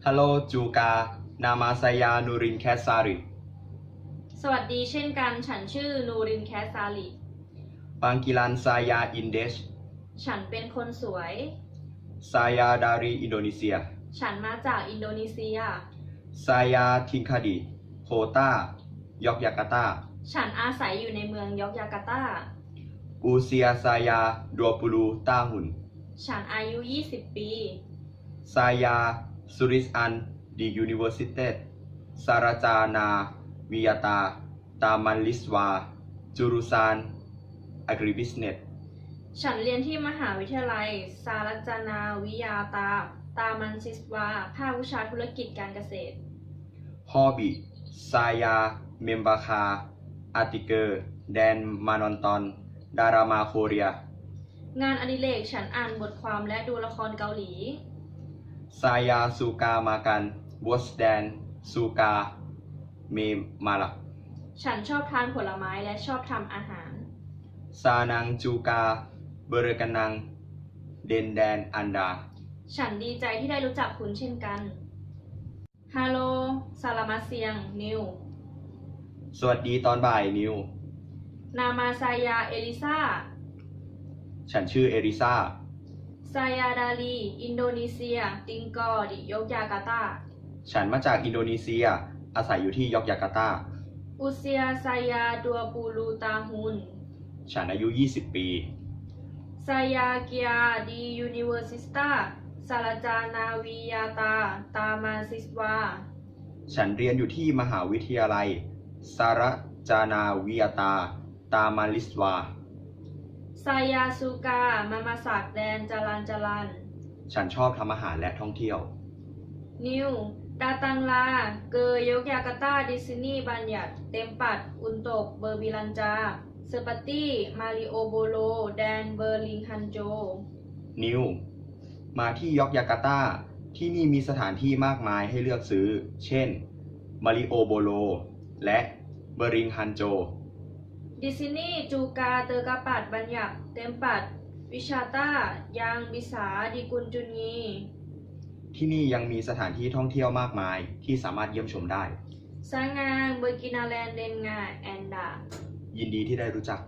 Halo juga nama saya Nurin Kesari สวัสดีเช่นกันฉันชื่อนูรินแคสซาลี Panggilan saya Indes ฉันเป็นคนสวย Saya dari Indonesia ฉันมาจากอินโดนีเซีย Saya tinggal di Kota Yogyakarta ฉันอาศัยอยู่ในเมืองยอกจาการ์ตา Usia saya 20 tahun ฉันอายุ 20 ปี Saya lulusan di Universitas Sarjana Wiyata Taman Liswa jurusan Agribusiness ฉันเรียนที่มหาวิทยาลัยสารจนาวิยาตามันซิสวาภาควิชาธุรกิจการเกษตร Hobi saya membaca artikel dan menonton drama Korea งานอดิเรกฉันอ่านบทความและดูละครเกาหลี Saya suka makan buah dan suka mie malak ฉันชอบทานผลไม้และชอบทำอาหาร Senang juga berkenan dengan Anda ฉันดีใจที่ได้รู้จักคุณเช่นกันฮัลโหลซาลามาเซียงนิว สวัสดีตอนบ่ายนิว นามาซายาเอลิซา ฉันชื่อเอริซา ซายาดาลีอินโดนีเซียติงกอร์ดิยกยาการ์ตา ฉันมาจากอินโดนีเซียอาศัยอยู่ที่ยอกยาการ์ตา อุเซียซายาดัวปูลูตาฮุน ฉันอายุ 20 ปี ซายาเกียดียูนิเวอร์ซิสตาซาลาจานาวิยาตามาซิสวา ฉันเรียนอยู่ที่มหาวิทยาลัยสารจานาวิยตาตามาลิสวา ซายาซูกามามาสักแดนจรัน ฉันชอบทำอาหารและท่องเที่ยว นิวดาตังลาเกยกยาการ์ตาดิสนีย์บัญญัติเต็มปัดอุนตกเบอร์บิลันจาเซปาตี้มาริโอโบโลแดนเบอร์ลิงฮันโจ นิว มาที่ยอกยาการ์ตาที่นี่มีสถานที่มากมายให้เลือกซื้อ เช่น มาริโอโบโล และเบอริงฮันโจ ดิสนีย์จูกาเตอกาปัดบัญญัติเต็มปัดวิชาตายังบิสาดิกุลจุนี ที่นี่ยังมีสถานที่ท่องเที่ยวมากมายที่สามารถเยี่ยมชมได้ สางางเบอร์กินาแลนเดนงาแอนดา ยินดีที่ได้รู้จัก